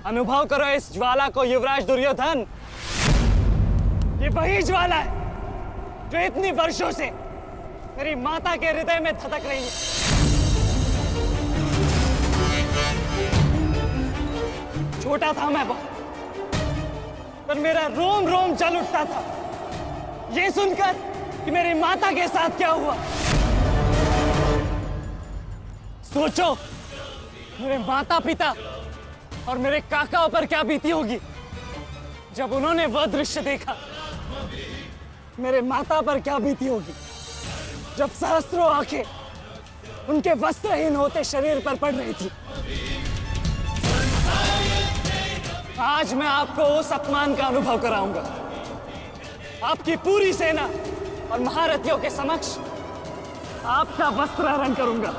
अनुभव करो इस ज्वाला को युवराज दुर्योधन। ये वही ज्वाला है जो इतनी वर्षों से मेरी माता के हृदय में धधक रही है। छोटा था मैं बहुत, पर मेरा रोम रोम जल उठता था ये सुनकर कि मेरी माता के साथ क्या हुआ। सोचो, मेरे माता पिता और मेरे काकाओं पर क्या बीती होगी जब उन्होंने वह दृश्य देखा। मेरे माता पर क्या बीती होगी जब सहस्त्रों आंखें उनके वस्त्रहीन होते शरीर पर पड़ रही थी। आज मैं आपको उस अपमान का अनुभव कराऊंगा। आपकी पूरी सेना और महारथियों के समक्ष आपका वस्त्रहरण करूंगा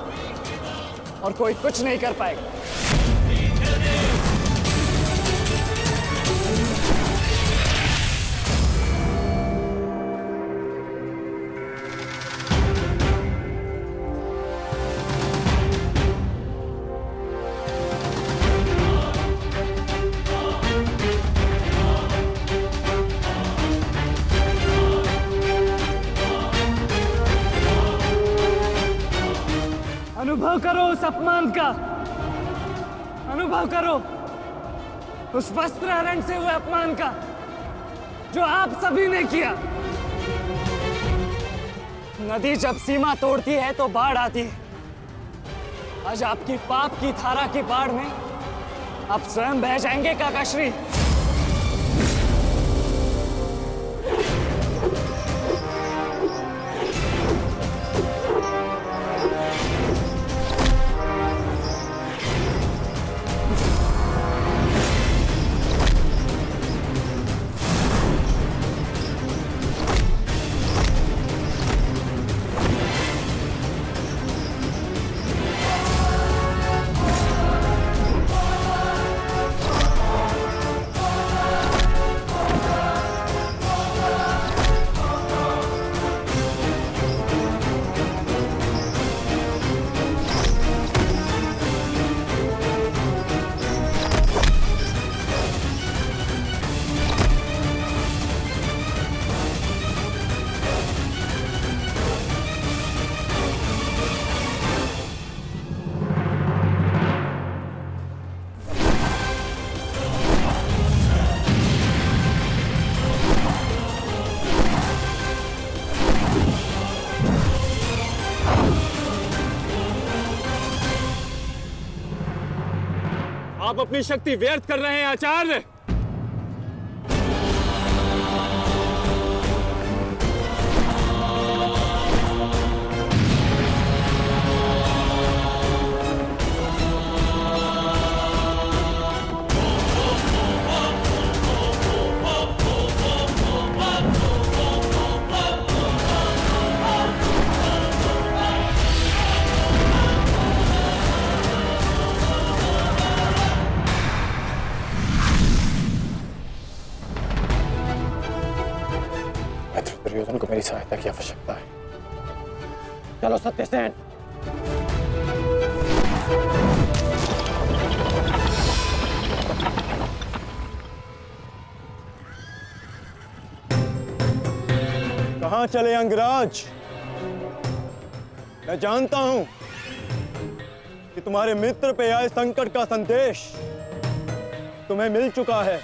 और कोई कुछ नहीं कर पाएगा। अनुभव करो उस अपमान का, अनुभव करो उस वस्त्रहरण से हुए अपमान का जो आप सभी ने किया। नदी जब सीमा तोड़ती है तो बाढ़ आती है। आज आपकी पाप की धारा की बाढ़ में आप स्वयं बह जाएंगे काकाश्री। आप अपनी शक्ति व्यर्थ कर रहे हैं आचार्य। दुर्योधन को मेरी सहायता की आवश्यकता है। चलो सत्यसेन। कहां चले अंगराज? मैं जानता हूं कि तुम्हारे मित्र पे आए संकट का संदेश तुम्हें मिल चुका है,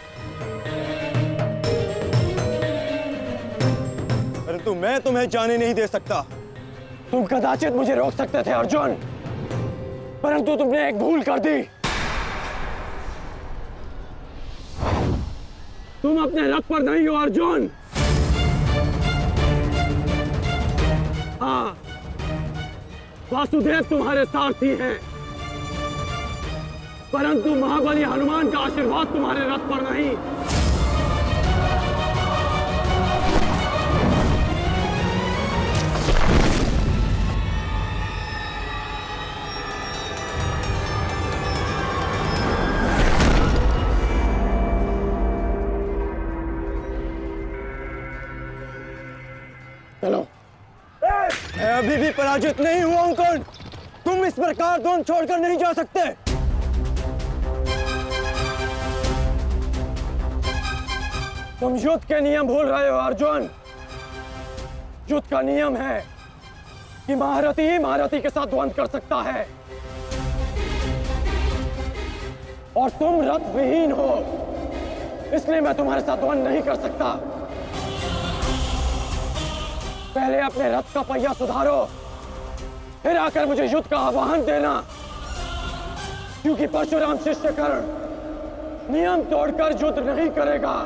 परंतु मैं तुम्हें जाने नहीं दे सकता। तुम कदाचित मुझे रोक सकते थे अर्जुन, परंतु तुमने एक भूल कर दी। तुम अपने रथ पर नहीं हो अर्जुन। हाँ, वासुदेव तुम्हारे सारथी हैं, परंतु महाबली हनुमान का आशीर्वाद तुम्हारे रथ पर नहीं। चलो। मैं अभी भी पराजित नहीं हुआ हूं कर्ण। तुम इस प्रकार द्रोण छोड़कर नहीं जा सकते। युद्ध के नियम भूल रहे हो अर्जुन। युद्ध का नियम है कि महारथी ही महारथी के साथ द्वंद्व कर सकता है, और तुम रथ विहीन हो, इसलिए मैं तुम्हारे साथ द्वंद्व नहीं कर सकता। पहले अपने रथ का पहिया सुधारो, फिर आकर मुझे युद्ध का आह्वान देना, क्योंकि परशुराम शिष्य कर्ण नियम तोड़कर युद्ध नहीं करेगा।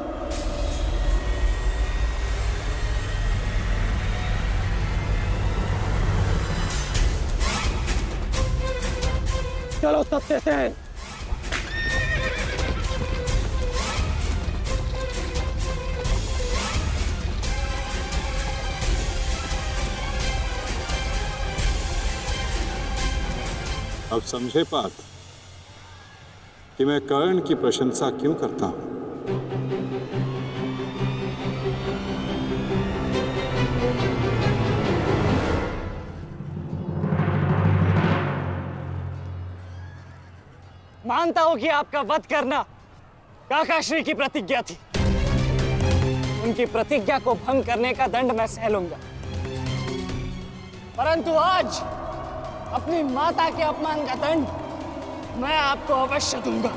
चलो सत्यसेन। अब समझे पार्थ कि मैं कर्ण की प्रशंसा क्यों करता हूं। मानता हूं कि आपका वध करना काकाश्री की प्रतिज्ञा थी। उनकी प्रतिज्ञा को भंग करने का दंड मैं सह लूंगा, परंतु आज अपनी माता के अपमान का दंड मैं आपको अवश्य दूंगा।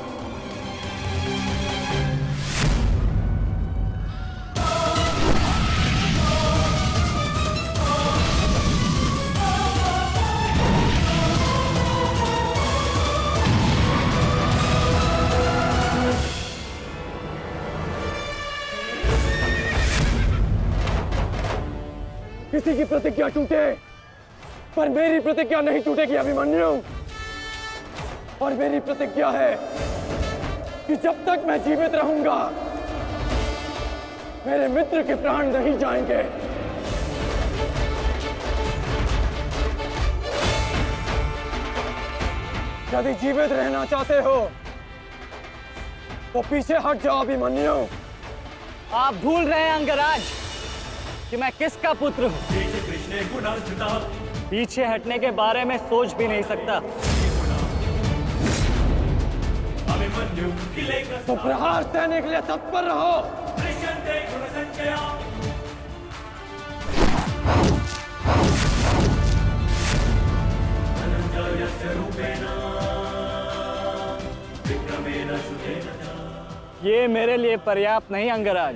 किसी की प्रतिज्ञा टूटे, पर मेरी प्रतिज्ञा नहीं टूटेगी अभिमन्यु। और मेरी प्रतिज्ञा है कि जब तक मैं जीवित रहूंगा, मेरे मित्र के प्राण नहीं जाएंगे। यदि जीवित रहना चाहते हो तो पीछे हट जाओ अभिमन्यु। आप भूल रहे हैं अंगराज कि मैं किसका पुत्र हूं। पीछे हटने के बारे में सोच भी नहीं सकता। तो प्रहार सहने के लिए तत्पर रहो। ये मेरे लिए पर्याप्त नहीं अंगराज।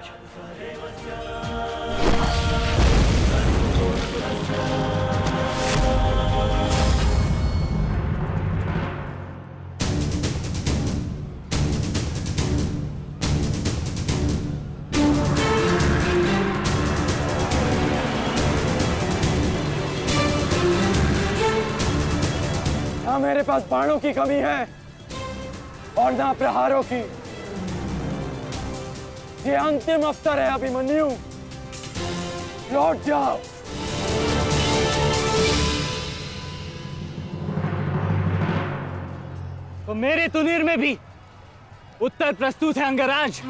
ना मेरे पास बाणों की कमी है और ना प्रहारों की। ये अंतिम अवसर है अभिमन्यु, लौट जाओ। तो मेरे तुनीर में भी उत्तर प्रस्तुत है अंगराज।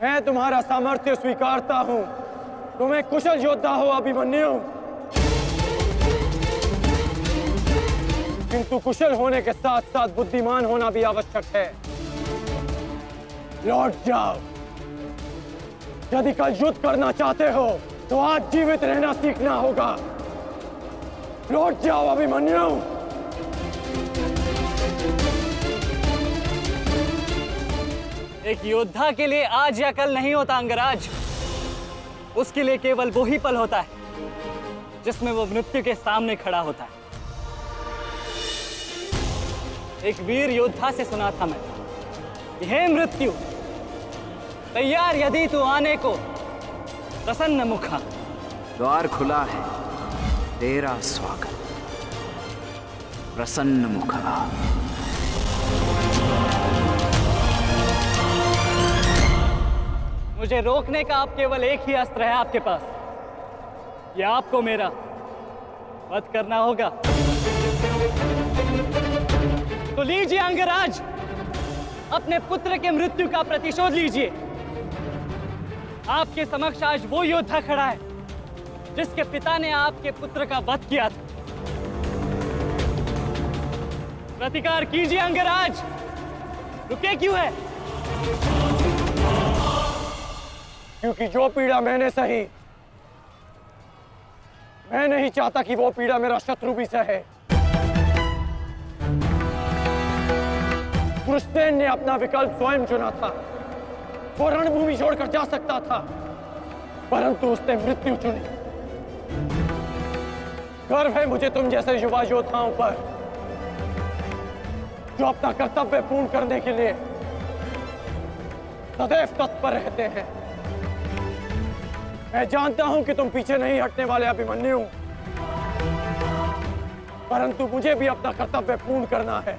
मैं तुम्हारा सामर्थ्य स्वीकारता हूं। तुम्हें कुशल योद्धा हो अभिमन्यु, किंतु कुशल होने के साथ साथ बुद्धिमान होना भी आवश्यक है। लौट जाओ। यदि कल युद्ध करना चाहते हो तो आज जीवित रहना सीखना होगा। लौट जाओ अभिमन्यु। एक योद्धा के लिए आज या कल नहीं होता अंगराज। उसके लिए केवल वो ही पल होता है जिसमें वो मृत्यु के सामने खड़ा होता है। एक वीर योद्धा से सुना था मैं, हे मृत्यु, तैयार यदि तू आने को, प्रसन्न मुखा। द्वार खुला है, तेरा स्वागत। प्रसन्न मुखा। मुझे रोकने का अब केवल एक ही अस्त्र है आपके पास। या आपको मेरा वध करना होगा। तो लीजिए अंगराज, अपने पुत्र के मृत्यु का प्रतिशोध लीजिए। आपके समक्ष आज वो योद्धा खड़ा है जिसके पिता ने आपके पुत्र का वध किया था। प्रतिकार कीजिए अंगराज, रुके क्यों है? क्योंकि जो पीड़ा मैंने सही, मैं नहीं चाहता कि वो पीड़ा मेरा शत्रु भी सहे। पुरुषसेन ने अपना विकल्प स्वयं चुना था। वो रणभूमि छोड़कर जा सकता था, परंतु उसने मृत्यु चुनी। गर्व है मुझे तुम जैसे युवा योद्धाओं पर, जो अपना कर्तव्य पूर्ण करने के लिए सदैव तत्पर रहते हैं। मैं जानता हूं कि तुम पीछे नहीं हटने वाले अभिमन्यु, परंतु मुझे भी अपना कर्तव्य पूर्ण करना है।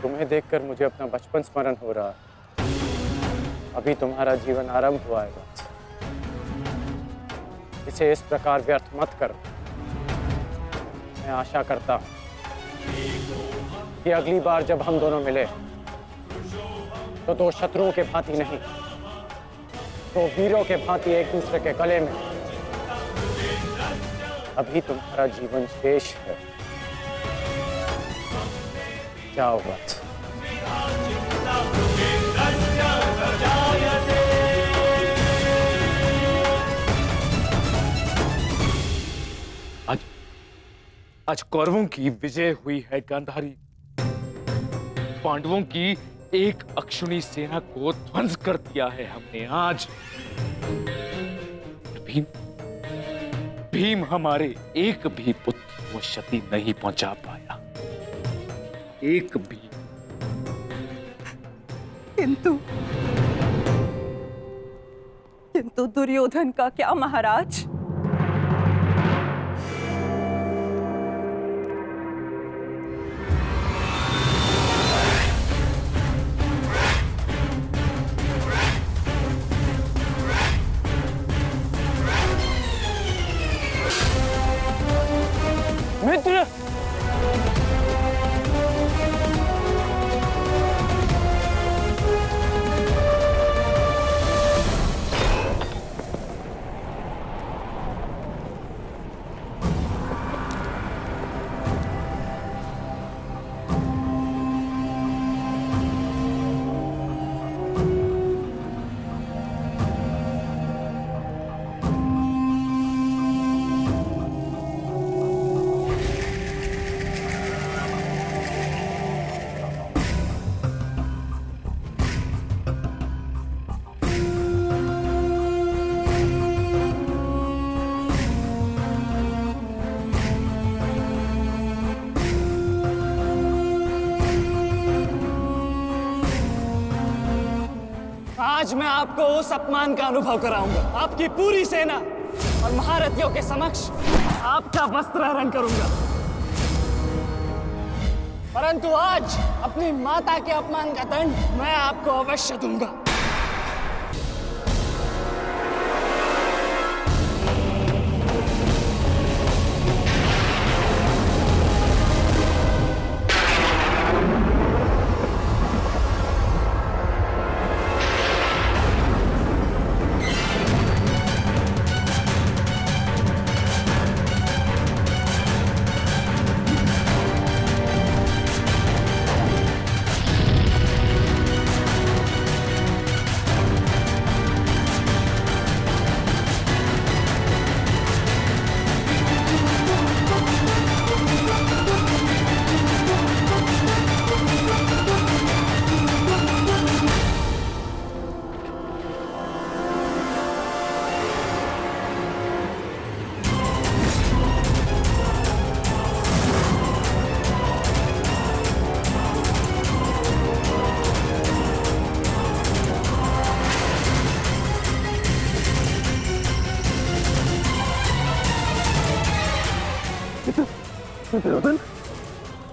तुम्हें देखकर मुझे अपना बचपन स्मरण हो रहा है। अभी तुम्हारा जीवन आरंभ हुआ है वत्स। इसे इस प्रकार व्यर्थ मत करो। मैं आशा करता हूं कि अगली बार जब हम दोनों मिले तो दो शत्रुओं के भांति नहीं, दो वीरों के भांति एक दूसरे के गले में। अभी तुम्हारा जीवन शेष है। जाओ वत्स। आज कौरवों की विजय हुई है गांधारी। पांडवों की एक अक्षुणी सेना को ध्वंस कर दिया है हमने आज। भीम हमारे एक भी पुत्र को क्षति नहीं पहुंचा पाया, एक भी। किंतु दुर्योधन का क्या महाराज? मित्र, आज मैं आपको उस अपमान का अनुभव कराऊंगा। आपकी पूरी सेना और महारथियों के समक्ष आपका वस्त्र हरण करूंगा। परंतु आज अपनी माता के अपमान का दंड मैं आपको अवश्य दूंगा।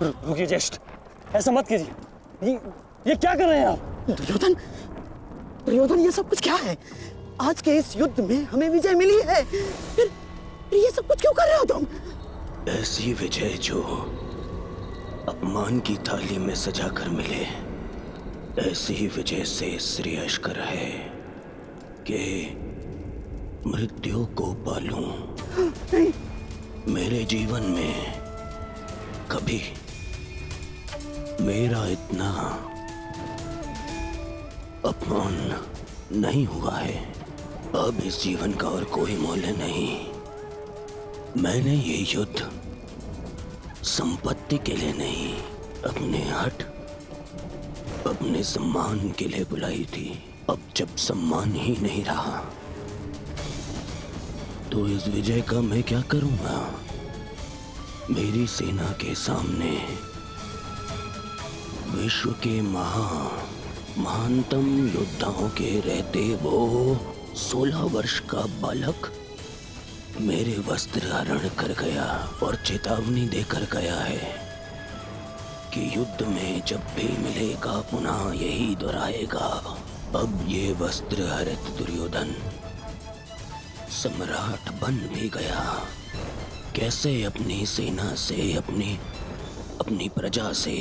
रुकिए ज्येष्ठ, ऐसा मत कीजिए। ये क्या कर रहे हैं आप? दुर्योधन, दुर्योधन, ये सब कुछ क्या है? आज के इस युद्ध में हमें विजय मिली है, फिर ये सब कुछ क्यों कर रहे हो तुम? ऐसी विजय जो अपमान की थाली में सजा कर मिले, ऐसी ही विजय से श्रेयस्कर है कि मृत्यु को पालूं। मेरे जीवन में कभी मेरा इतना अपमान नहीं हुआ है। अब इस जीवन का और कोई मूल्य नहीं। मैंने ये युद्ध संपत्ति के लिए नहीं, अपने हट, अपने सम्मान के लिए बुलाई थी। अब जब सम्मान ही नहीं रहा तो इस विजय का मैं क्या करूंगा? मेरी सेना के सामने विश्व के महानतम योद्धाओं के रहते वो 16 वर्ष का बालक मेरे वस्त्र हरण कर गया और चेतावनी देकर गया है कि युद्ध में जब भी मिलेगा पुनः यही दोहराएगा। अब ये वस्त्र हरित दुर्योधन सम्राट बन भी गया। कैसे अपनी सेना से, अपनी प्रजा से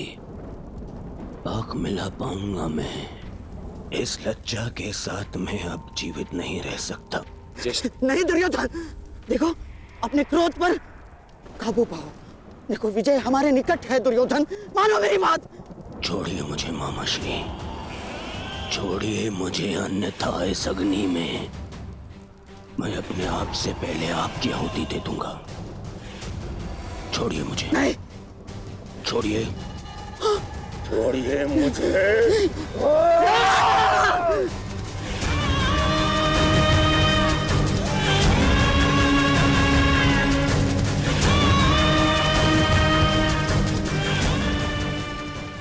आंख मिला पाऊंगा मैं? इस लज्जा के साथ मैं अब जीवित नहीं रह सकता। नहीं दुर्योधन, देखो अपने क्रोध पर काबू पाओ। देखो विजय हमारे निकट है दुर्योधन, मानो मेरी बात। छोड़िए मुझे मामाश्री, छोड़िए मुझे, अन्यथा इस अग्नि में मैं अपने आप से पहले आपकी आहुति दे दूंगा। छोड़िए मुझे। नहीं, छोड़िए, छोड़िए मुझे।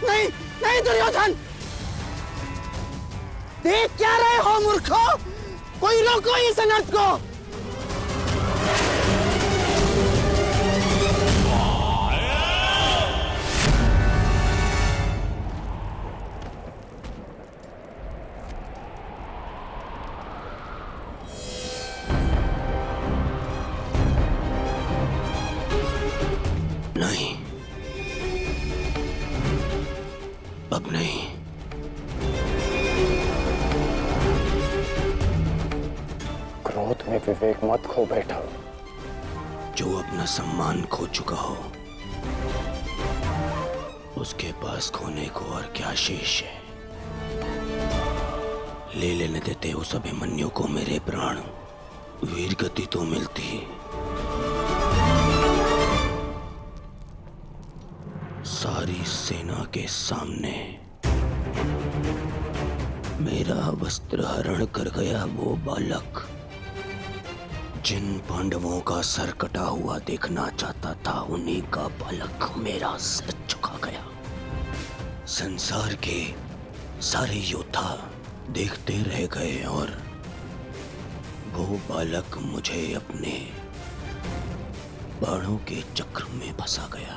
नहीं, नहीं दुर्योधन, देख क्या रहे हो मूर्खों? कोई रोको इस अनर्थ को। नहीं, अब नहीं। क्रोध में विवेक मत खो बैठा। जो अपना सम्मान खो चुका हो उसके पास खोने को और क्या शेष है? ले लेने देते उस अभिमन्यु को मेरे प्राण, वीर गति तो मिलती। सारी सेना के सामने मेरा वस्त्र हरण कर गया वो बालक, जिन पांडवों का सर कटा हुआ देखना चाहता था, उन्हीं का बालक मेरा सर झुका गया। संसार के सारे योद्धा देखते रह गए और वो बालक मुझे अपने बाणों के चक्र में फंसा गया।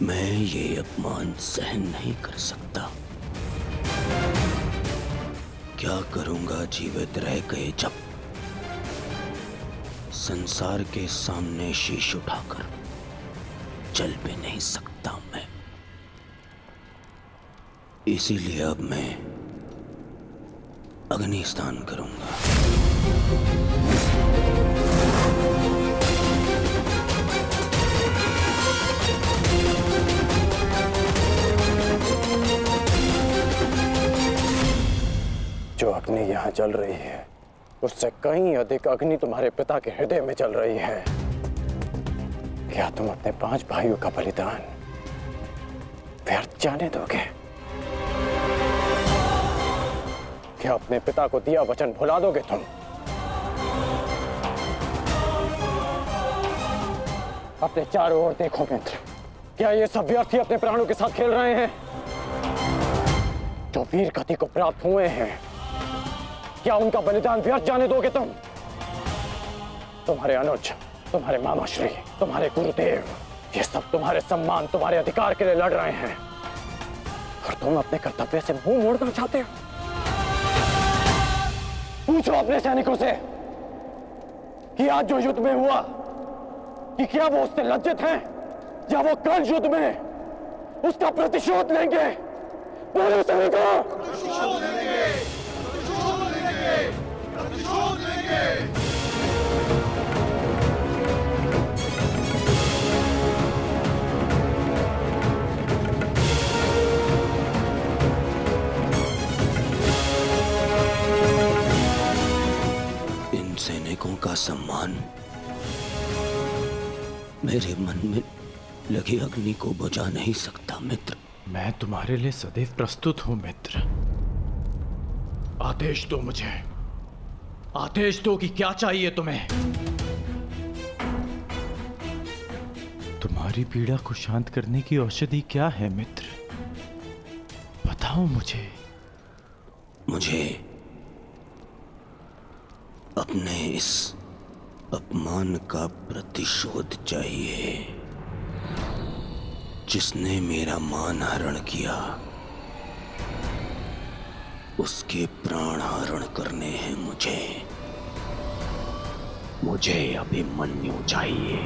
मैं ये अपमान सहन नहीं कर सकता। क्या करूंगा जीवित रह गए जब संसार के सामने शीश उठाकर चल भी नहीं सकता मैं। इसीलिए अब मैं अग्नि स्नान करूंगा। जो अग्नि यहाँ जल रही है उससे कहीं अधिक अग्नि तुम्हारे पिता के हृदय में जल रही है। क्या तुम अपने 5 भाइयों का बलिदान व्यर्थ जाने दोगे? क्या अपने पिता को दिया वचन भुला दोगे तुम? अपने चारों ओर देखो मित्र, क्या ये सब व्यर्थ ही अपने प्राणों के साथ खेल रहे हैं? जो वीर गति को प्राप्त हुए हैं, क्या उनका बलिदान व्यर्थ जाने दोगे तुम? तुम्हारे अनुज, तुम्हारे मामाश्री, तुम्हारे गुरुदेव, ये सब तुम्हारे सम्मान, तुम्हारे अधिकार के लिए लड़ रहे हैं और तुम अपने कर्तव्य से मुंह मोड़ना चाहते हो। पूछो अपने सैनिकों से कि आज जो युद्ध में हुआ कि क्या वो उससे लज्जित हैं या वो कल युद्ध में उसका प्रतिशोध लेंगे? बोलो सैनिकों! प्रतिशोध लेंगे! प्रतिशोध लेंगे! प्रतिशोध लेंगे! इन सैनिकों का सम्मान मेरे मन में लगी अग्नि को बुझा नहीं सकता मित्र। मैं तुम्हारे लिए सदैव प्रस्तुत हूं मित्र। आदेश दो मुझे, आदेश दो कि क्या चाहिए तुम्हें। तुम्हारी पीड़ा को शांत करने की औषधि क्या है मित्र? बताओ मुझे। मुझे अपने इस अपमान का प्रतिशोध चाहिए। जिसने मेरा मान हरण किया उसके प्राण हरण करने हैं मुझे। मुझे अभिमन्यु चाहिए।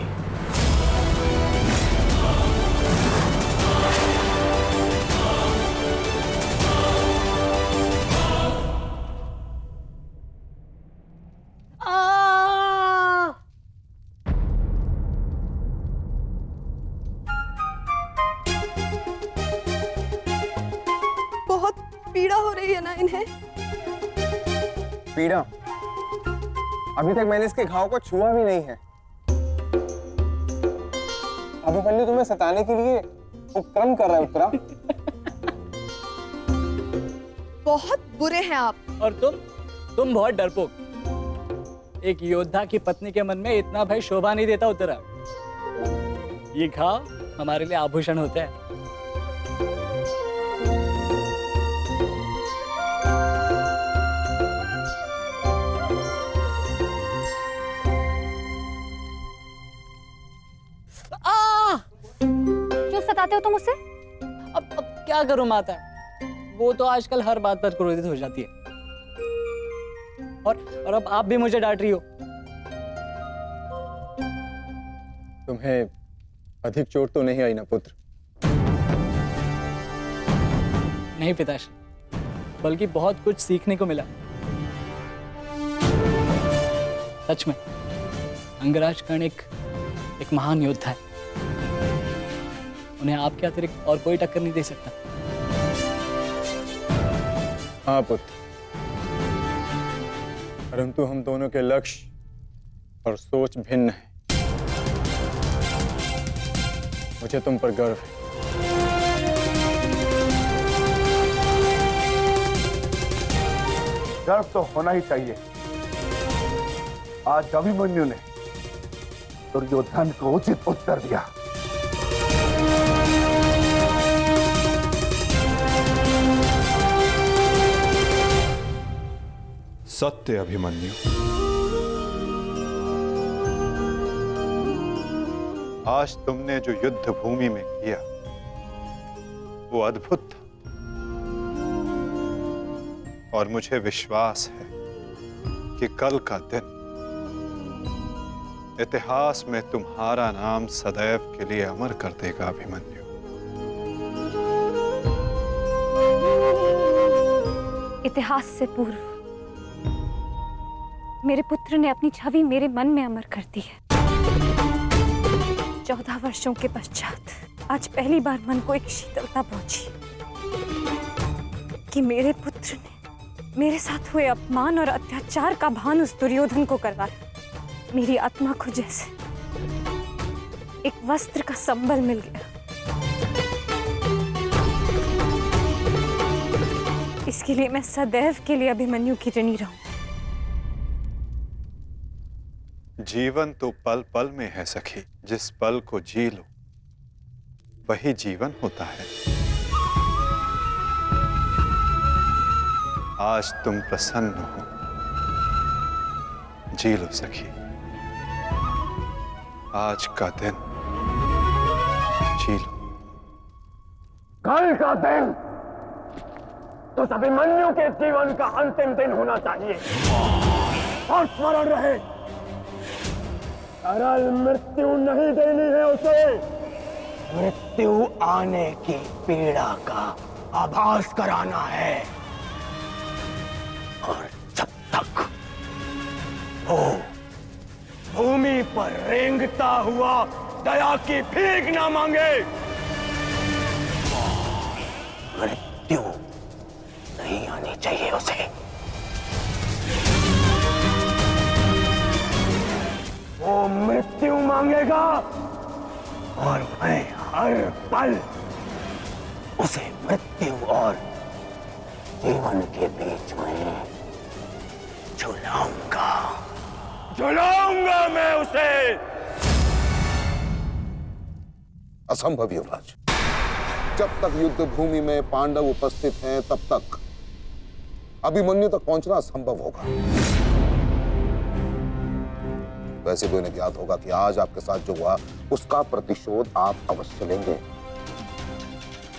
बहुत पीड़ा हो रही है ना इन्हें? पीड़ा? अभी तक मैंने इसके घाव को छुआ भी नहीं है। अभिमन्यु तुम्हें सताने के लिए उपक्रम कर रहा है उत्तरा। बहुत बुरे हैं आप। और तुम बहुत डरपोक। एक योद्धा की पत्नी के मन में इतना भय शोभा नहीं देता उत्तरा। ये घाव हमारे लिए आभूषण होता है। क्यों सताते हो तुम उससे? अब क्या करूं माता, वो तो आजकल हर बात पर क्रोधित हो जाती है। और अब आप भी मुझे डांट रही हो। तुम्हें अधिक चोट तो नहीं आई ना पुत्र? नहीं पिताश्री, बल्कि बहुत कुछ सीखने को मिला। सच में अंगराज कर्ण एक महान योद्धा है। उन्हें आपके अतिरिक्त और कोई टक्कर नहीं दे सकता। हाँ पुत्र, परंतु हम दोनों के लक्ष्य और सोच भिन्न है। मुझे तुम पर गर्व है। गर्व तो होना ही चाहिए। आज अभिमन्यु ने दुर्योधन को उचित उत्तर दिया। सत्य अभिमन्यु, आज तुमने जो युद्ध भूमि में किया वो अद्भुत था, और मुझे विश्वास है कि कल का दिन इतिहास में तुम्हारा नाम सदैव के लिए अमर कर देगा अभिमन्यु। इतिहास से पूर्व मेरे पुत्र ने अपनी छवि मेरे मन में अमर कर दी है। 14 वर्षों के पश्चात आज पहली बार मन को एक शीतलता पहुंची कि मेरे पुत्र ने मेरे साथ हुए अपमान और अत्याचार का भान उस दुर्योधन को करवाया। मेरी आत्मा को जैसे एक वस्त्र का संबल मिल गया। इसके लिए मैं सदैव के लिए अभिमन्यु की ऋणी रहूं। जीवन तो पल पल में है सखी, जिस पल को जी लो वही जीवन होता है। आज तुम प्रसन्न हो, जी लो सखी, आज का दिन जी लो। कल का दिन तो अभिमन्यु के जीवन का अंतिम दिन होना चाहिए, और स्मरण रहे सरल मृत्यु नहीं देनी है उसे। मृत्यु आने की पीड़ा का आभास कराना है, और जब तक वो भूमि पर रेंगता हुआ दया की भीख ना मांगे, मृत्यु नहीं आनी चाहिए उसे। वो मृत्यु मांगेगा और मैं हर पल उसे मृत्यु और जीवन के बीच में झुलाऊंगा मैं उसे। असंभव युवराज, जब तक युद्ध भूमि में पांडव उपस्थित हैं तब तक अभिमन्यु तक पहुंचना असंभव होगा। वैसे भी उन्हें ज्ञात होगा कि आज आपके साथ जो हुआ उसका प्रतिशोध आप अवश्य लेंगे।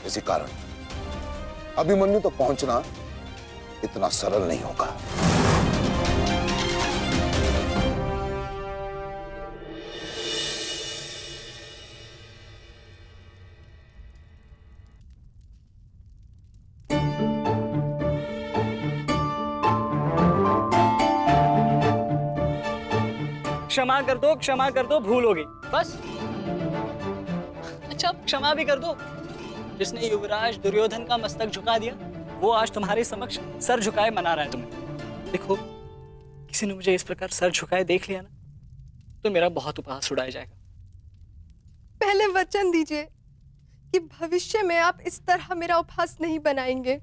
इसी कारण अभिमन्यु तक पहुंचना इतना सरल नहीं होगा। क्षमा कर दो, भूल हो गई बस। अच्छा, क्षमा भी कर दो। जिसने युवराज दुर्योधन का मस्तक झुका दिया वो आज तुम्हारे समक्ष सर झुकाए मना रहा है तुम्हें। देखो, किसी ने मुझे इस प्रकार सर झुकाए देख लिया ना तो मेरा बहुत उपहास उड़ाया जाएगा। पहले वचन दीजिए कि भविष्य में आप इस तरह मेरा उपहास नहीं बनाएंगे।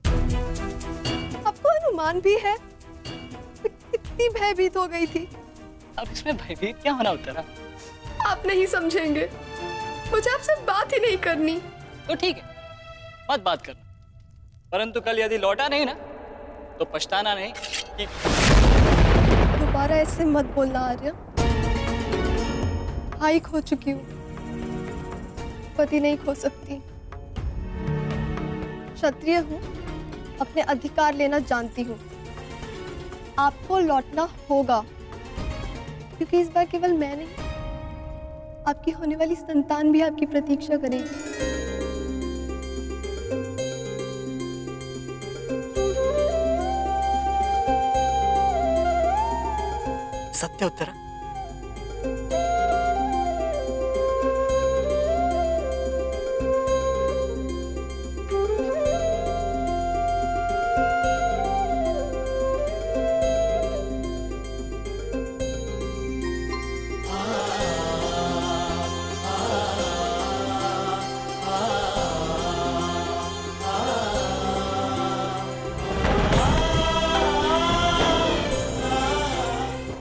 आपको अनुमान भी है मैं कितनी भयभीत हो गई थी। अब इसमें भयभीत क्या होना उत्तरा? आप नहीं समझेंगे, मुझे आपसे बात ही नहीं करनी। तो ठीक है, मत बात करना, परंतु कल यदि लौटा नहीं ना तो पछताना नहीं कि दोबारा ऐसे मत बोलना आर्य। भाई खो चुकी हूँ, पति नहीं खो सकती। क्षत्रिय हूँ, अपने अधिकार लेना जानती हूँ। आपको लौटना होगा, क्योंकि इस बार केवल मैं नहीं, आपकी होने वाली संतान भी आपकी प्रतीक्षा करेगी। सत्य उत्तरा?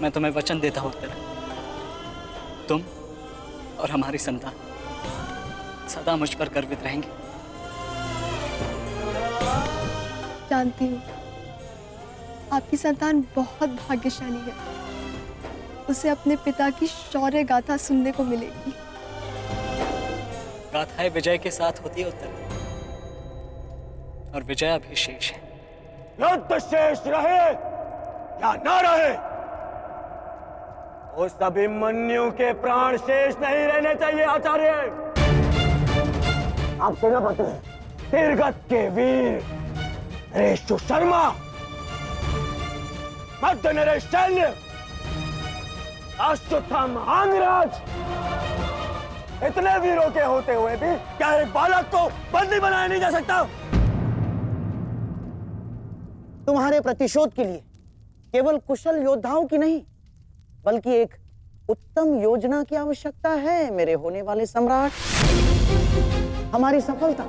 मैं तुम्हें वचन देता हूं उत्तरा, तुम और हमारी संतान सदा मुझ पर गर्वित रहेंगे। जानती हूँ, आपकी संतान बहुत भाग्यशाली है। उसे अपने पिता की शौर्य गाथा सुनने को मिलेगी। गाथाएं विजय के साथ होती है उत्तर, और विजय अभी शेष है। युद्ध शेष रहे या न रहे, उस अभिमन्यु के प्राण शेष नहीं रहने चाहिए आचार्य। आप सेनापति हैं, तीरगत के वीर नरेश शर्मा, मध्य नरेश सैन्य, अश्वत्थाम आंगराज, इतने वीरों के होते हुए भी क्या एक बालक को बंदी बनाया नहीं जा सकता? तुम्हारे प्रतिशोध के लिए केवल कुशल योद्धाओं की नहीं, बल्कि एक उत्तम योजना की आवश्यकता है मेरे होने वाले सम्राट। हमारी सफलता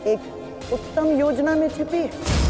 एक उत्तम योजना में छिपी है।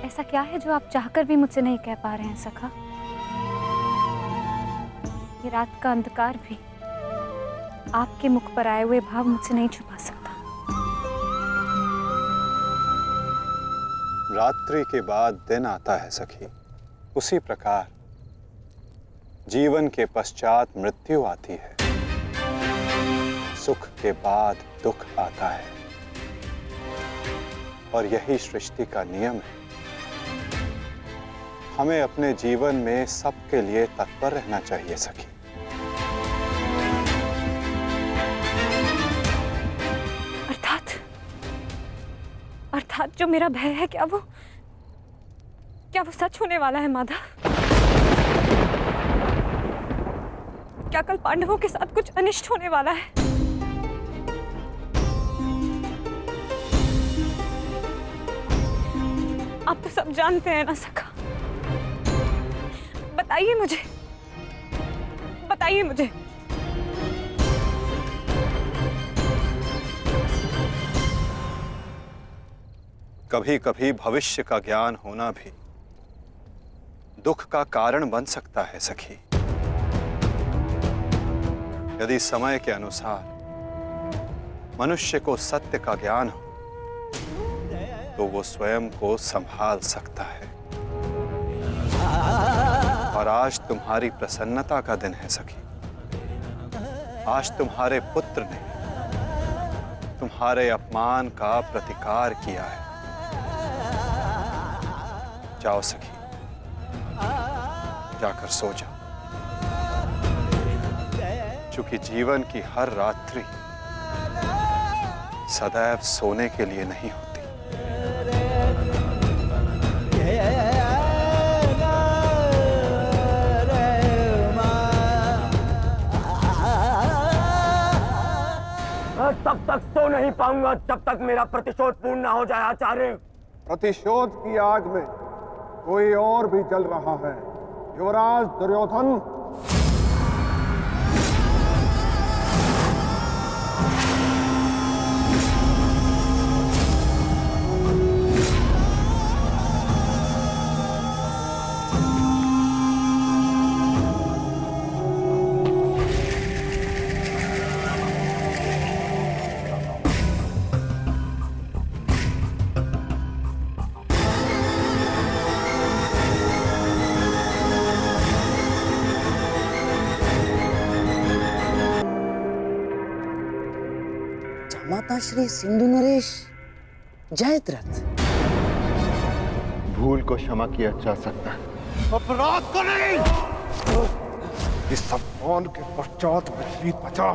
ऐसा क्या है जो आप चाहकर भी मुझसे नहीं कह पा रहे हैं सखा? ये रात का अंधकार भी आपके मुख पर आए हुए भाव मुझसे नहीं छुपा सकता। रात्रि के बाद दिन आता है सखी, उसी प्रकार जीवन के पश्चात मृत्यु आती है। सुख के बाद दुख आता है, और यही सृष्टि का नियम है। हमें अपने जीवन में सबके लिए तत्पर रहना चाहिए सखी। अर्थात जो मेरा भय है, क्या वो सच होने वाला है माधव? क्या कल पांडवों के साथ कुछ अनिष्ट होने वाला है? आप तो सब जानते हैं ना सखा। बताइए मुझे, बताइए मुझे। कभी कभी भविष्य का ज्ञान होना भी दुख का कारण बन सकता है सखी। यदि समय के अनुसार मनुष्य को सत्य का ज्ञान हो तो वो स्वयं को संभाल सकता है। और आज तुम्हारी प्रसन्नता का दिन है सखी। आज तुम्हारे पुत्र ने तुम्हारे अपमान का प्रतिकार किया है। जाओ सखी, जाकर सो जाओ, क्योंकि जीवन की हर रात्रि सदैव सोने के लिए नहीं होती। मैं तब तक सो नहीं पाऊंगा जब तक मेरा प्रतिशोध पूर्ण ना हो जाए आचार्य। प्रतिशोध की आग में कोई और भी जल रहा है। युवराज दुर्योधन, माता श्री सिंधु नरेश जयद्रथ। भूल को क्षमा किया जा सकता है, अपराध को नहीं। इस सम्मान के पश्चात विचलित बचा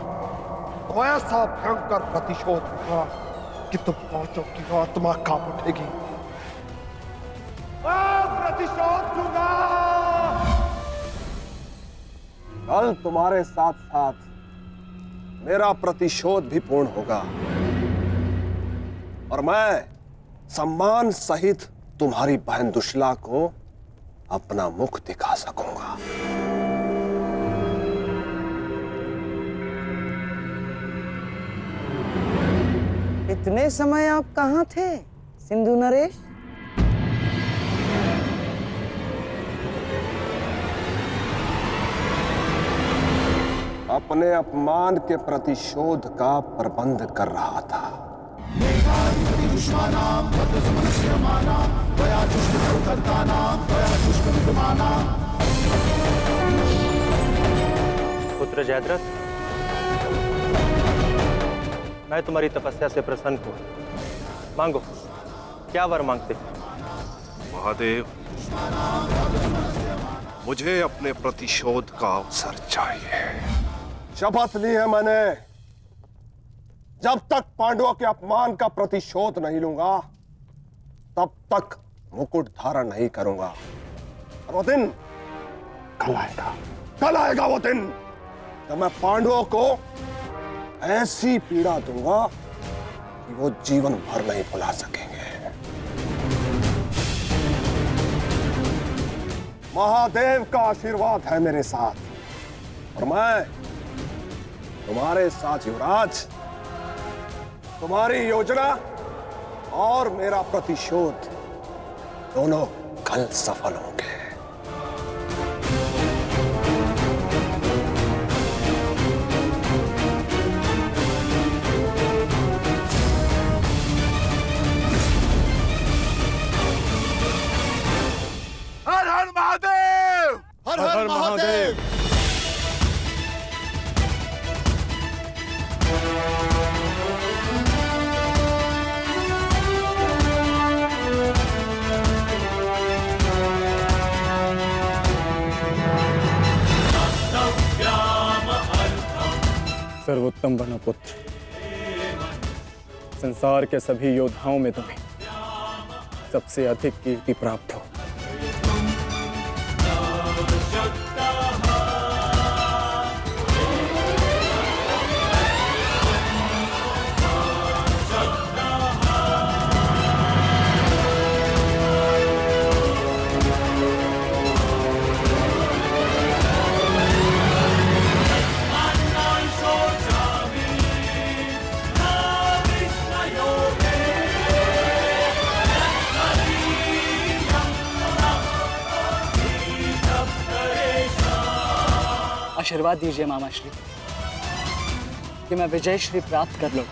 तो ऐसा भयंकर प्रतिशोध होगा कि तुम पांचों की आत्मा कांप उठेगी। प्रतिशोध दूंगा। कल तुम्हारे साथ साथ मेरा प्रतिशोध भी पूर्ण होगा, और मैं सम्मान सहित तुम्हारी बहन दुशला को अपना मुख दिखा सकूंगा। इतने समय आप कहाँ थे सिंधु नरेश? अपने अपमान के प्रतिशोध का प्रबंध कर रहा था। पुत्र जयद्रथ, मैं तुम्हारी तपस्या से प्रसन्न हूं। मांगो, क्या वर मांगते? महादेव, मुझे अपने प्रतिशोध का अवसर चाहिए। शपथ ली है मैंने, जब तक पांडवों के अपमान का प्रतिशोध नहीं लूंगा तब तक मुकुट धारण नहीं करूंगा। और वो दिन कल आएगा, कल आएगा वो दिन जब मैं पांडवों को ऐसी पीड़ा दूंगा कि वो जीवन भर नहीं भुला सकेंगे। महादेव का आशीर्वाद है मेरे साथ और मैं तुम्हारे साथ युवराज। तुम्हारी योजना और मेरा प्रतिशोध दोनों कल सफल होंगे। हर हर महादेव, हर हर महादेव। सर्वोत्तम बनो पुत्र। संसार के सभी योद्धाओं में तुम्हें सबसे अधिक कीर्ति प्राप्त हो। आशीर्वाद दीजिए मामा श्री कि मैं विजय श्री प्राप्त कर लूं।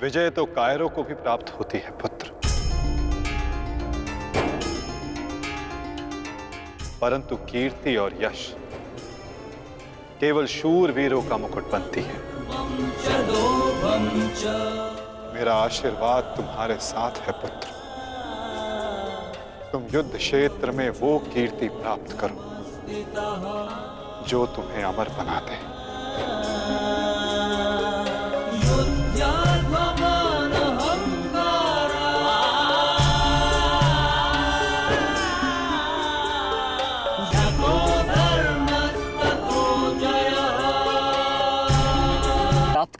विजय तो कायरों को भी प्राप्त होती है पुत्र, परंतु कीर्ति और यश केवल शूरवीरों का मुकुट बनती है। मेरा आशीर्वाद तुम्हारे साथ है पुत्र। तुम युद्ध क्षेत्र में वो कीर्ति प्राप्त करो जो तुम्हें अमर बना दे।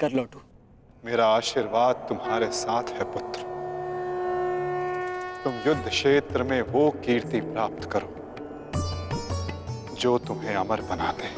कर लौटू। मेरा आशीर्वाद तुम्हारे साथ है पुत्र। तुम युद्ध क्षेत्र में वो कीर्ति प्राप्त करो जो तुम्हें अमर बना दे।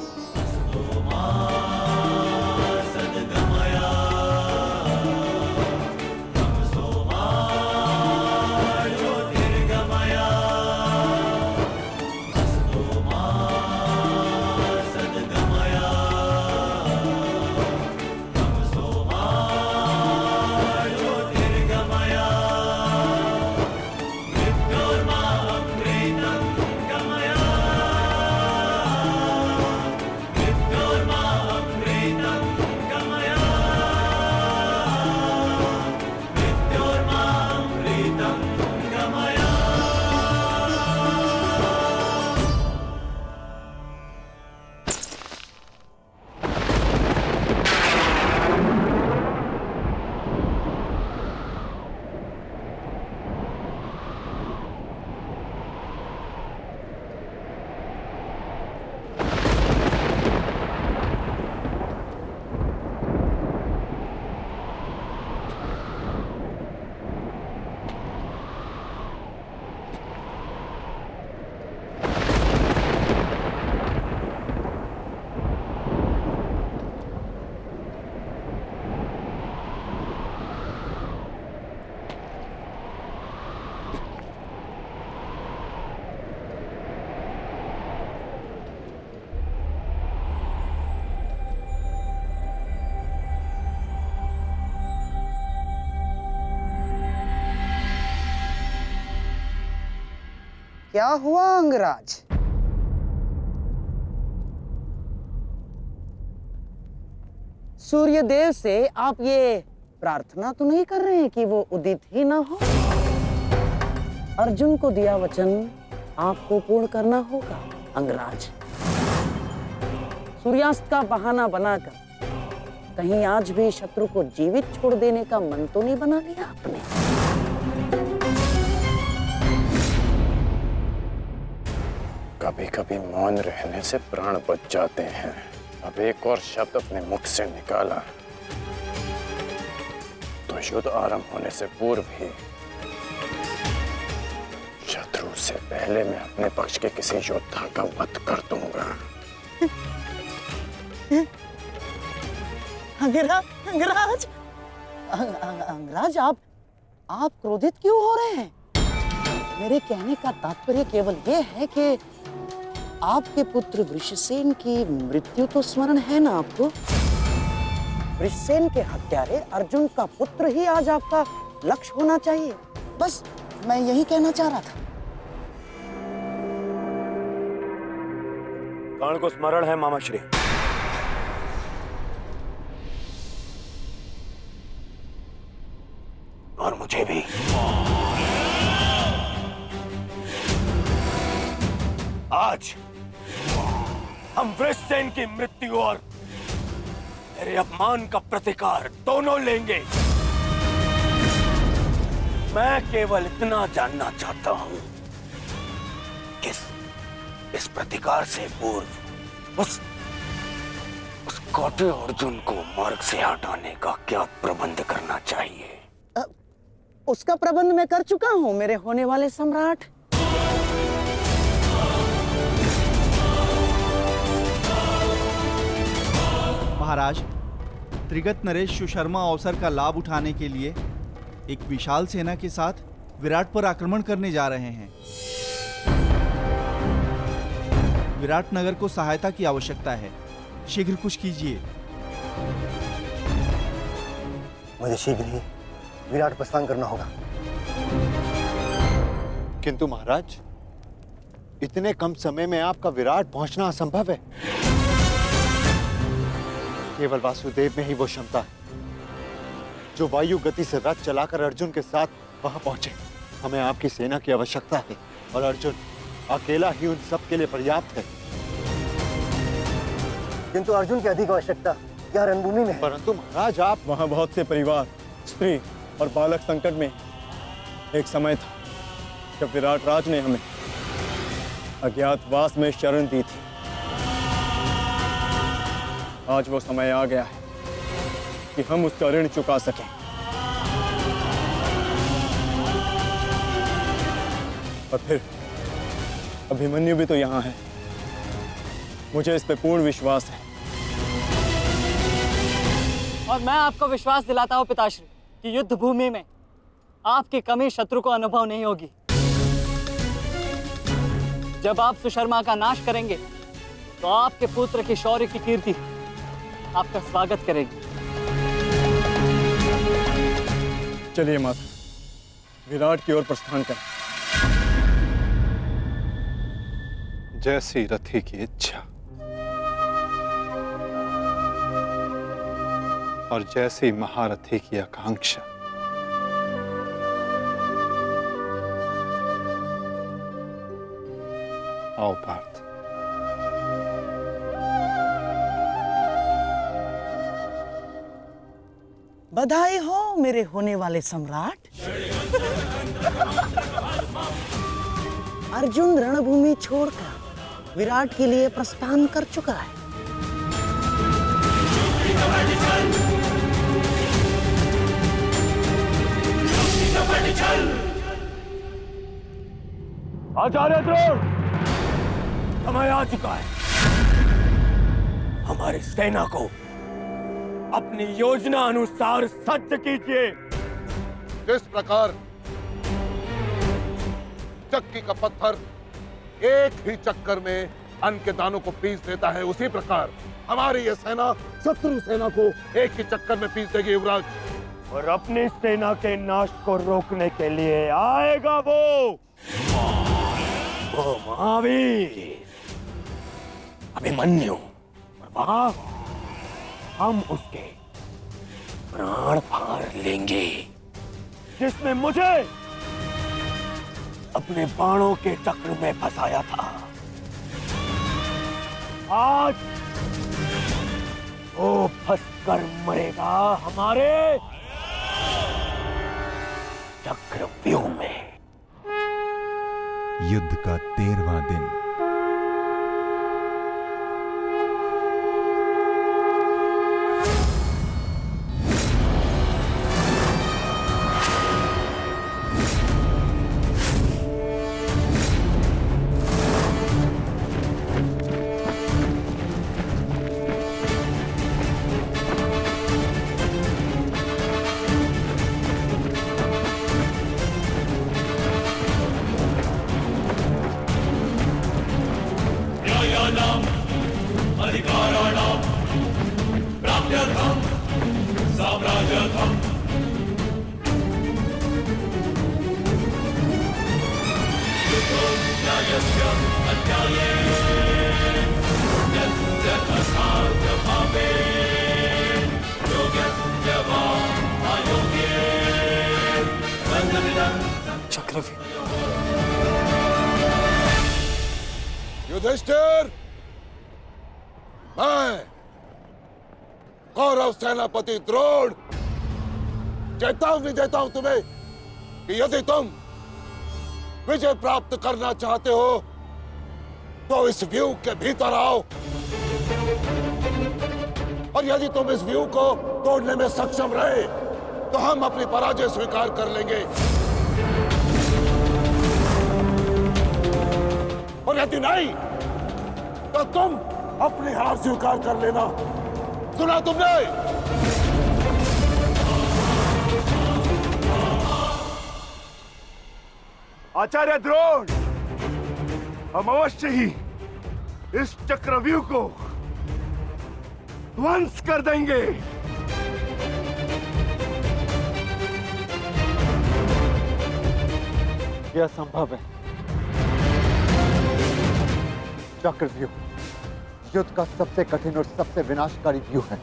क्या हुआ अंगराज? सूर्यदेव से आप ये प्रार्थना तो नहीं कर रहे हैं कि वो उदित ही ना हो? अर्जुन को दिया वचन आपको पूर्ण करना होगा अंगराज। सूर्यास्त का बहाना बनाकर कहीं आज भी शत्रु को जीवित छोड़ देने का मन तो नहीं बना लिया आपने? कभी कभी मौन रहने से प्राण बच जाते हैं। अब एक और शब्द अपने मुख से निकाला तो युद्ध आरंभ होने से पूर्व ही शत्रु से पहले मैं अपने पक्ष के किसी योद्धा का वध कर दूंगा। अंगराज, अंगराज आप क्रोधित क्यों हो रहे हैं? मेरे कहने का तात्पर्य केवल ये है कि आपके पुत्र वृषसेन की मृत्यु तो स्मरण है ना आपको? वृषसेन के हत्यारे अर्जुन का पुत्र ही आज आपका लक्ष्य होना चाहिए। बस मैं यही कहना चाह रहा था। कर्ण को स्मरण है मामा श्री। और मुझे भी। आज हम वृषसेन की मृत्यु और मेरे अपमान का प्रतिकार दोनों लेंगे। मैं केवल इतना जानना चाहता हूं कि इस प्रतिकार से पूर्व उस कौटे अर्जुन को मार्ग से हटाने का क्या प्रबंध करना चाहिए? उसका प्रबंध मैं कर चुका हूं मेरे होने वाले सम्राट। महाराज, त्रिगत नरेश सुशर्मा अवसर का लाभ उठाने के लिए एक विशाल सेना के साथ विराट पर आक्रमण करने जा रहे हैं। विराट नगर को सहायता की आवश्यकता है। शीघ्र कुछ कीजिए। मुझे शीघ्र ही विराट प्रस्थान करना होगा। किंतु महाराज, इतने कम समय में आपका विराट पहुंचना असंभव है। केवल वासुदेव में ही वो क्षमता है जो वायु गति से रथ चलाकर अर्जुन के साथ वहां पहुंचे। हमें आपकी सेना की आवश्यकता है और अर्जुन अकेला ही उन सब के लिए पर्याप्त है। किंतु अर्जुन की अधिक आवश्यकता यह रणभूमि में। परंतु महाराज, आप वहां बहुत से परिवार, स्त्री और बालक संकट में। एक समय था जब विराट राज ने हमें अज्ञातवास में शरण दी थी। आज वो समय आ गया है कि हम उसका ऋण चुका सकें। और फिर अभिमन्यु भी तो यहाँ है। मुझे इस पे पूर्ण विश्वास है। और मैं आपको विश्वास दिलाता हूँ पिताश्री कि युद्ध भूमि में आपकी कमी शत्रु को अनुभव नहीं होगी। जब आप सुशर्मा का नाश करेंगे तो आपके पुत्र की शौर्य की कीर्ति आपका स्वागत करेगी। चलिए माता, विराट की ओर प्रस्थान करें। जैसी रथी की इच्छा और जैसी महारथी की आकांक्षा। आओ पार्थ। बधाई हो मेरे होने वाले सम्राट। अर्जुन रणभूमि छोड़कर विराट के लिए प्रस्थान कर चुका है। आचार्य द्रोण, समय आ चुका है। हमारी सेना को अपनी योजना अनुसार सज्ज कीजिए। जिस प्रकार चक्की का पत्थर एक ही चक्कर में अन्न के दानों को पीस देता है, उसी प्रकार हमारी ये सेना शत्रु सेना को एक ही चक्कर में पीस देगी युवराज। और अपनी सेना के नाश को रोकने के लिए आएगा वो वो महावीर अभिमन्यु, और वहां हम उसके प्राण फाड़ लेंगे, जिसने मुझे अपने बाणों के चक्र में फंसाया था। आज वो फंसकर मरेगा हमारे चक्रव्यूह में। युद्ध का 13वां दिन। युधिष्ठिर, मैं कौरव सेनापति द्रोण चेतावनी देता हूं तुम्हें कि यदि तुम विजय प्राप्त करना चाहते हो तो इस व्यूह के भीतर आओ, और यदि तुम इस व्यूह को तोड़ने में सक्षम रहे तो हम अपनी पराजय स्वीकार कर लेंगे, और यदि नहीं तो तुम अपनी हार स्वीकार कर लेना। सुना तुमने? आचार्य द्रोण, हम अवश्य ही इस चक्रव्यूह को ध्वंस कर देंगे। यह संभव है। चक्रव्यूह युद्ध का सबसे कठिन और सबसे विनाशकारी व्यूह है।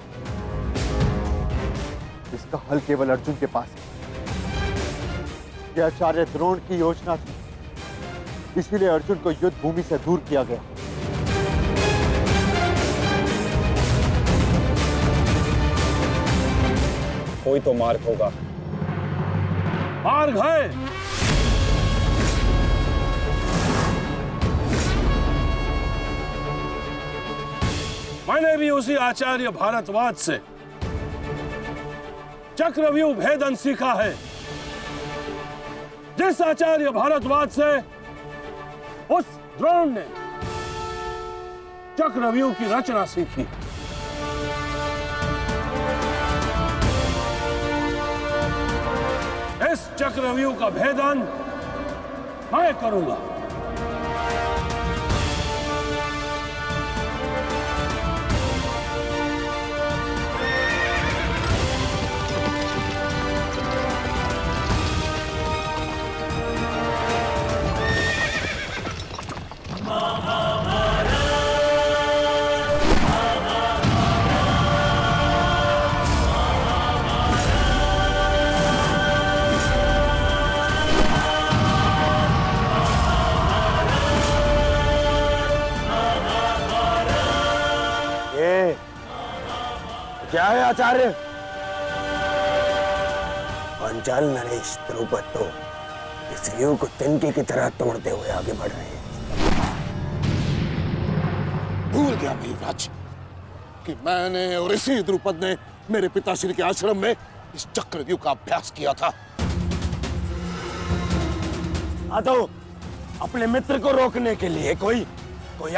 इसका हल केवल अर्जुन के पास है। यह आचार्य द्रोण की योजना थी, इसीलिए अर्जुन को युद्ध भूमि से दूर किया गया। कोई तो मार्ग होगा। मार्ग है। मैंने भी उसी आचार्य भारद्वाज से चक्रव्यूह भेदन सीखा है, जिस आचार्य भारद्वाज से उस द्रोण ने चक्रव्यूह की रचना सीखी। इस चक्रव्यूह का भेदन मैं करूंगा। क्या है आचार्य? पांचाल नरेश द्रुपद तो इस व्यूह को तिनके की तरह तोड़ते हुए आगे बढ़ रहे हैं। भूल गया मेघराज कि मैंने और इसी द्रुपद ने मेरे पिताश्री के आश्रम में इस चक्रव्यूह का अभ्यास किया था। हाँ तो अपने मित्र को रोकने के लिए कोई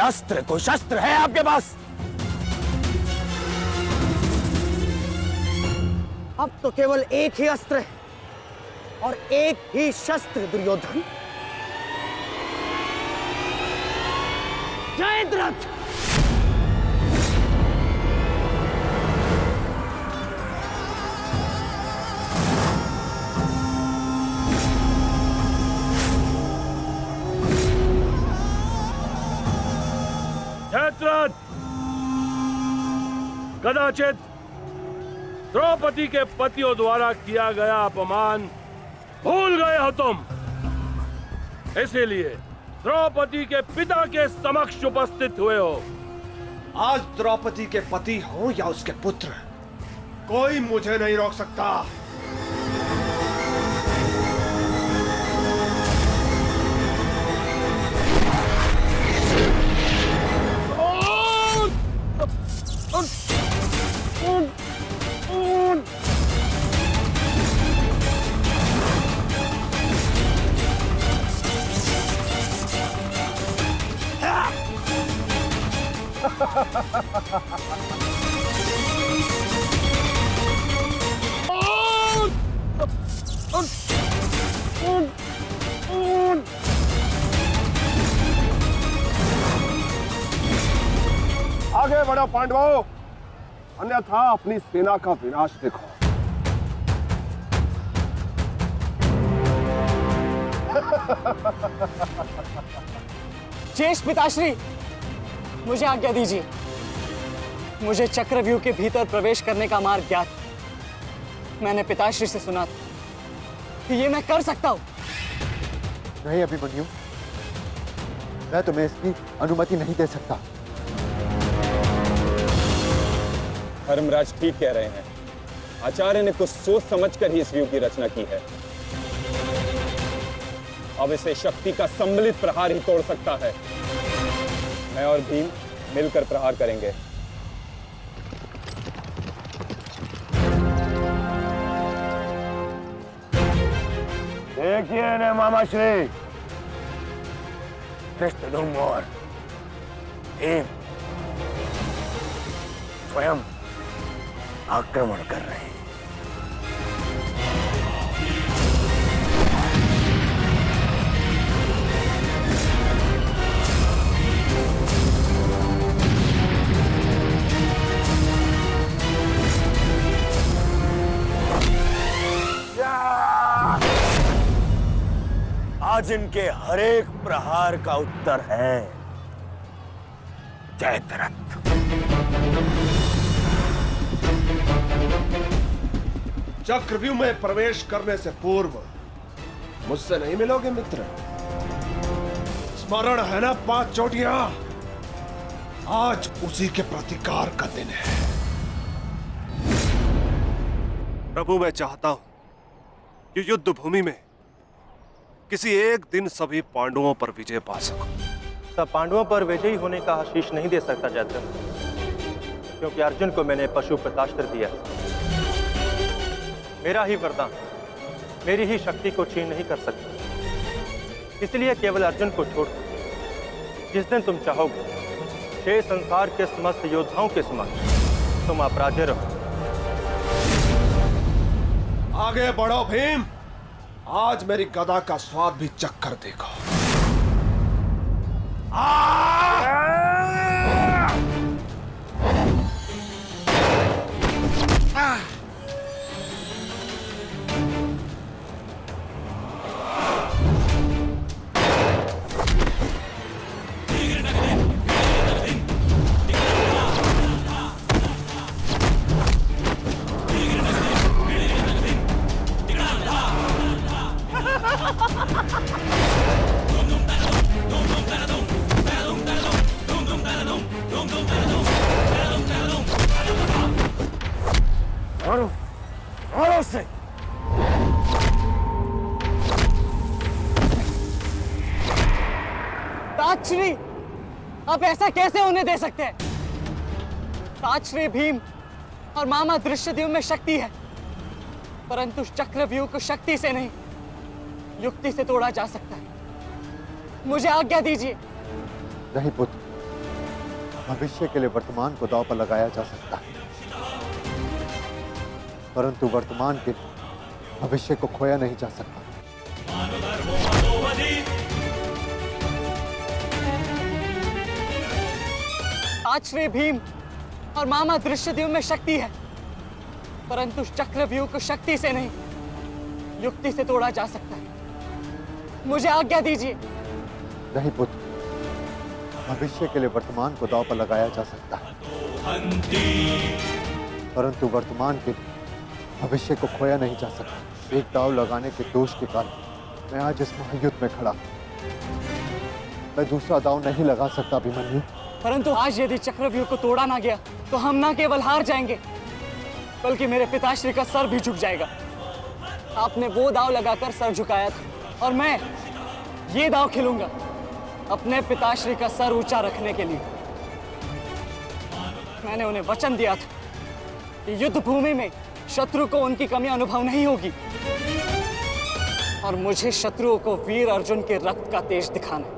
अस्त्र, कोई शस्त्र है आपके पास? अब तो केवल एक ही अस्त्र है और एक ही शस्त्र दुर्योधन। जयद्रथ! कदाचित द्रौपदी के पतियों द्वारा किया गया अपमान भूल गए हो तुम। इसीलिए द्रौपदी के पिता के समक्ष उपस्थित हुए हो। आज द्रौपदी के पति हो या उसके पुत्र, कोई मुझे नहीं रोक सकता। आगे बढ़ो पांडवों, अन्यथा अपनी सेना का विनाश देखो। शेष पिताश्री, मुझे आज्ञा दीजिए। मुझे चक्रव्यूह के भीतर प्रवेश करने का मार्ग ज्ञात। मैंने पिताश्री से सुना था कि ये मैं कर सकता हूं। नहीं अभिमन्यु, मैं तुम्हें इसकी अनुमति नहीं दे सकता। धर्मराज ठीक कह रहे हैं। आचार्य ने कुछ सोच समझकर ही इस व्यूह की रचना की है। अब इसे शक्ति का सम्मिलित प्रहार ही तोड़ सकता है। मैं और भीम मिलकर प्रहार करेंगे। देखिए ने मामा श्री, धृष्टद्युम्न और भीम स्वयं आक्रमण कर रहे हैं। आज इनके हर एक प्रहार का उत्तर है जयद्रथ। चक्रव्यूह में प्रवेश करने से पूर्व मुझसे नहीं मिलोगे मित्र? स्मरण है ना 5 चोटियां? आज उसी के प्रतिकार का दिन है। प्रभु, मैं चाहता हूं कि युद्ध भूमि में किसी एक दिन सभी पांडवों पर विजय पा सकूं। सब पांडवों पर विजयी होने का आशीष नहीं दे सकता जयद्रथ, क्योंकि अर्जुन को मैंने पशुपतास्त्र दिया। मेरा ही वरदान मेरी ही शक्ति को छीन नहीं कर सकता। इसलिए केवल अर्जुन को छोड़ जिस दिन तुम चाहोगे, शेष संसार के समस्त योद्धाओं के समक्ष तुम अपराजय रहो। आगे बढ़ो भीम, आज मेरी गदा का स्वाद भी चक्कर देखो। मारो से। ताजश्री, आप ऐसा कैसे होने दे सकते हैं? ताजश्री भीम और मामा धृष्टद्युम्न में शक्ति है, परंतु चक्रव्यूह को शक्ति से नहीं, युक्ति से तोड़ा जा सकता है। मुझे आज्ञा दीजिए। नहीं पुत्र, भविष्य के लिए वर्तमान को दांव पर लगाया जा सकता है, परंतु वर्तमान के भविष्य को खोया नहीं जा सकता। ताजश्री भीम और मामा धृष्टद्युम्न में शक्ति है, परंतु चक्रव्यूह को शक्ति से नहीं, युक्ति से तोड़ा जा सकता है। मुझे आज्ञा दीजिए। नहीं पुत्र, भविष्य के लिए वर्तमान को दांव पर लगाया जा सकता है, परंतु वर्तमान के लिए भविष्य को खोया नहीं जा सकता। एक दांव लगाने के दोष के कारण मैं आज इस महायुद्ध में खड़ा हूं। मैं दूसरा दांव नहीं लगा सकता अभिमन्यु। परंतु आज यदि चक्रव्यूह को तोड़ा ना गया तो हम ना केवल हार जाएंगे बल्कि मेरे पिताश्री का सर भी झुक जाएगा। आपने वो दांव लगाकर सर झुकाया था और मैं ये दांव खेलूंगा अपने पिताश्री का सर ऊंचा रखने के लिए। मैंने उन्हें वचन दिया था कि युद्ध भूमि में शत्रु को उनकी कमी अनुभव नहीं होगी और मुझे शत्रुओं को वीर अर्जुन के रक्त का तेज दिखाना है।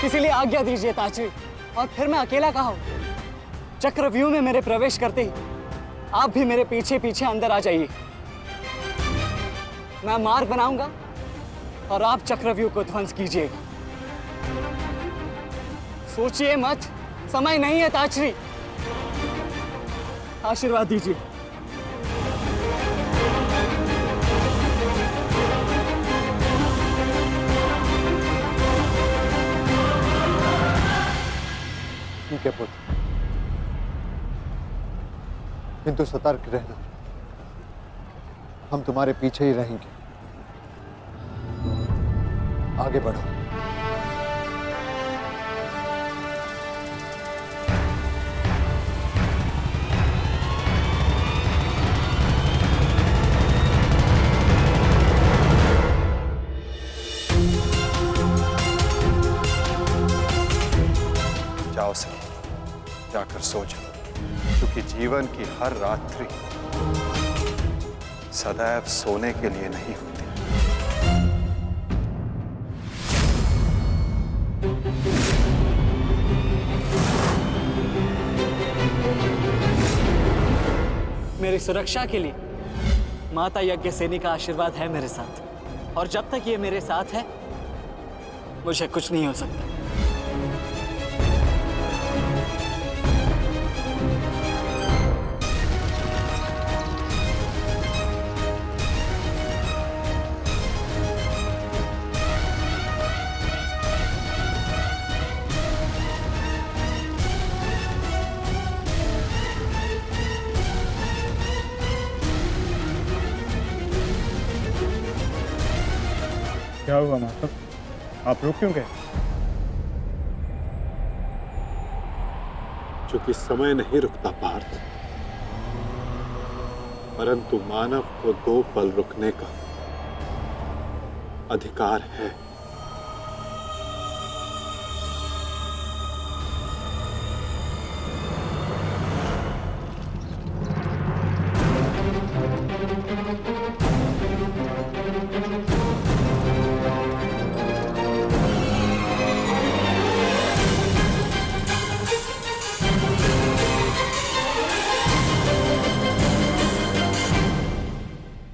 इसीलिए आज्ञा दीजिए ताजी, और फिर मैं अकेला कहाँ हूं? चक्रव्यूह में मेरे प्रवेश करते ही आप भी मेरे पीछे पीछे अंदर आ जाइए। मैं मार्ग बनाऊंगा और आप चक्रव्यूह को ध्वंस कीजिएगा। सोचिए मत, समय नहीं है ताजरी। आशीर्वाद दीजिए। ठीक है पुत्र, किंतु सतर्क रहना। हम तुम्हारे पीछे ही रहेंगे। आगे बढ़ो। जाओ सही, जाकर सो जाओ, क्योंकि जीवन की हर रात्रि सदैव सोने के लिए नहीं होती। मेरी सुरक्षा के लिए माता यज्ञसेनी का आशीर्वाद है मेरे साथ, और जब तक ये मेरे साथ है मुझे कुछ नहीं हो सकता। क्या हुआ माता? आप रुक क्यों गए? चूंकि समय नहीं रुकता पार्थ, परंतु मानव को 2 पल रुकने का अधिकार है।